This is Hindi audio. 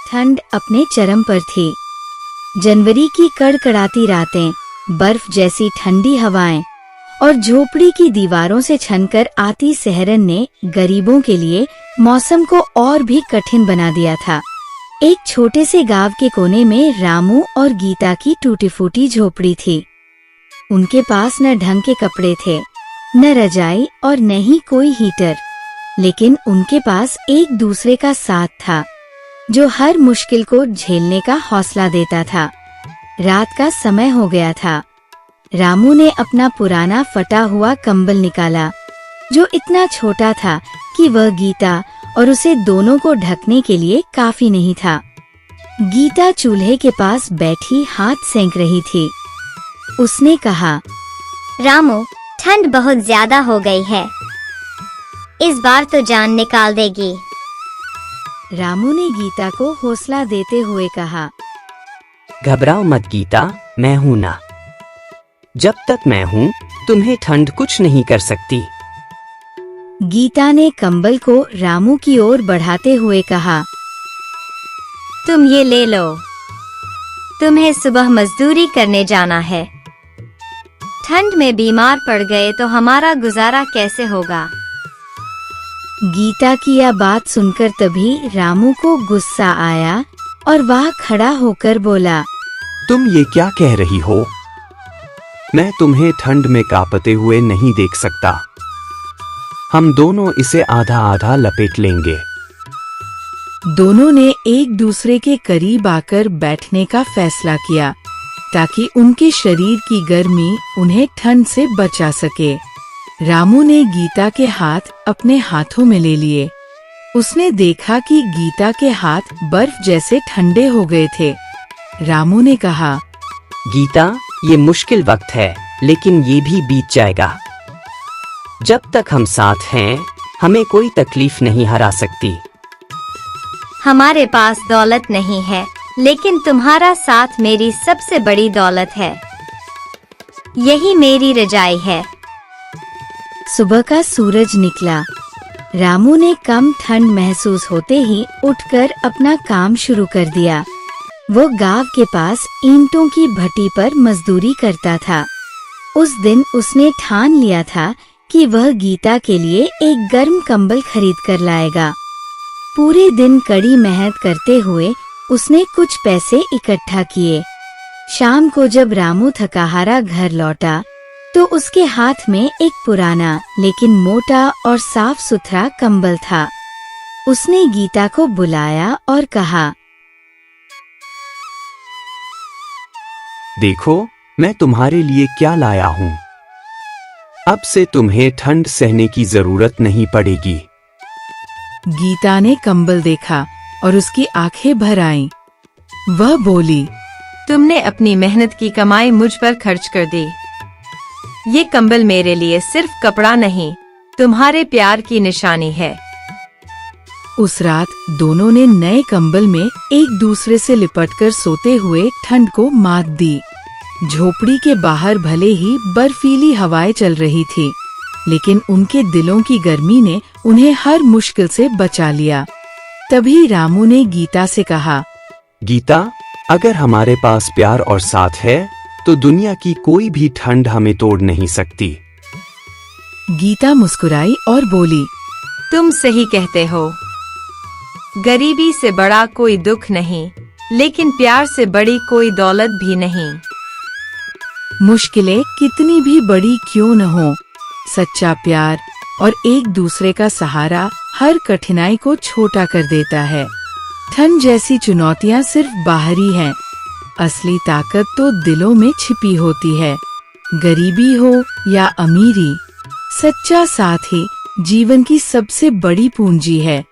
ठंड अपने चरम पर थी। जनवरी की कड़कड़ाती रातें, बर्फ जैसी ठंडी हवाएं और झोपड़ी की दीवारों से छनकर आती सहरन ने गरीबों के लिए मौसम को और भी कठिन बना दिया था। एक छोटे से गांव के कोने में रामू और गीता की टूटी फूटी झोपड़ी थी। उनके पास न ढंग के कपड़े थे, न रजाई और न ही कोई हीटर, लेकिन उनके पास एक दूसरे का साथ था जो हर मुश्किल को झेलने का हौसला देता था। रात का समय हो गया था। रामू ने अपना पुराना फटा हुआ कंबल निकाला, जो इतना छोटा था कि वह गीता और उसे दोनों को ढकने के लिए काफी नहीं था। गीता चूल्हे के पास बैठी हाथ सेंक रही थी। उसने कहा, रामू, ठंड बहुत ज्यादा हो गई है, इस बार तो जान निकाल देगी। रामू ने गीता को हौसला देते हुए कहा, घबराओ मत गीता, मैं हूँ ना। जब तक मैं हूँ तुम्हें ठंड कुछ नहीं कर सकती। गीता ने कंबल को रामू की ओर बढ़ाते हुए कहा, तुम ये ले लो, तुम्हें सुबह मजदूरी करने जाना है। ठंड में बीमार पड़ गए तो हमारा गुजारा कैसे होगा। गीता की यह बात सुनकर तभी रामू को गुस्सा आया और वह खड़ा होकर बोला, तुम ये क्या कह रही हो? मैं तुम्हें ठंड में कांपते हुए नहीं देख सकता। हम दोनों इसे आधा आधा लपेट लेंगे। दोनों ने एक दूसरे के करीब आकर बैठने का फैसला किया ताकि उनके शरीर की गर्मी उन्हें ठंड से बचा सके। रामू ने गीता के हाथ अपने हाथों में ले लिए। उसने देखा कि गीता के हाथ बर्फ जैसे ठंडे हो गए थे। रामू ने कहा, गीता, ये मुश्किल वक्त है, लेकिन ये भी बीत जाएगा। जब तक हम साथ हैं, हमें कोई तकलीफ नहीं हरा सकती। हमारे पास दौलत नहीं है, लेकिन तुम्हारा साथ मेरी सबसे बड़ी दौलत है। यही मेरी रजाई है। सुबह का सूरज निकला। रामू ने कम ठंड महसूस होते ही उठकर अपना काम शुरू कर दिया। वो गांव के पास ईंटों की भट्टी पर मजदूरी करता था। उस दिन उसने ठान लिया था कि वह गीता के लिए एक गर्म कंबल खरीद कर लाएगा। पूरे दिन कड़ी मेहनत करते हुए उसने कुछ पैसे इकट्ठा किए। शाम को जब रामू थकाहारा घर लौटा तो उसके हाथ में एक पुराना लेकिन मोटा और साफ सुथरा कंबल था। उसने गीता को बुलाया और कहा, देखो, मैं तुम्हारे लिए क्या लाया हूँ। अब से तुम्हें ठंड सहने की जरूरत नहीं पड़ेगी। गीता ने कंबल देखा और उसकी आंखें भर आईं। वह बोली, तुमने अपनी मेहनत की कमाई मुझ पर खर्च कर दी। ये कंबल मेरे लिए सिर्फ कपड़ा नहीं, तुम्हारे प्यार की निशानी है। उस रात दोनों ने नए कंबल में एक दूसरे से लिपटकर सोते हुए ठंड को मात दी। झोपड़ी के बाहर भले ही बर्फीली हवाएं चल रही थी, लेकिन उनके दिलों की गर्मी ने उन्हें हर मुश्किल से बचा लिया। तभी रामू ने गीता से कहा, गीता, अगर हमारे पास प्यार और साथ है तो दुनिया की कोई भी ठंड हमें तोड़ नहीं सकती। गीता मुस्कुराई और बोली, तुम सही कहते हो। गरीबी से बड़ा कोई दुख नहीं, लेकिन प्यार से बड़ी कोई दौलत भी नहीं। मुश्किलें कितनी भी बड़ी क्यों न हो, सच्चा प्यार और एक दूसरे का सहारा हर कठिनाई को छोटा कर देता है। ठंड जैसी चुनौतियां सिर्फ बाहरी हैं, असली ताकत तो दिलों में छिपी होती है। गरीबी हो या अमीरी, सच्चा साथ ही जीवन की सबसे बड़ी पूंजी है।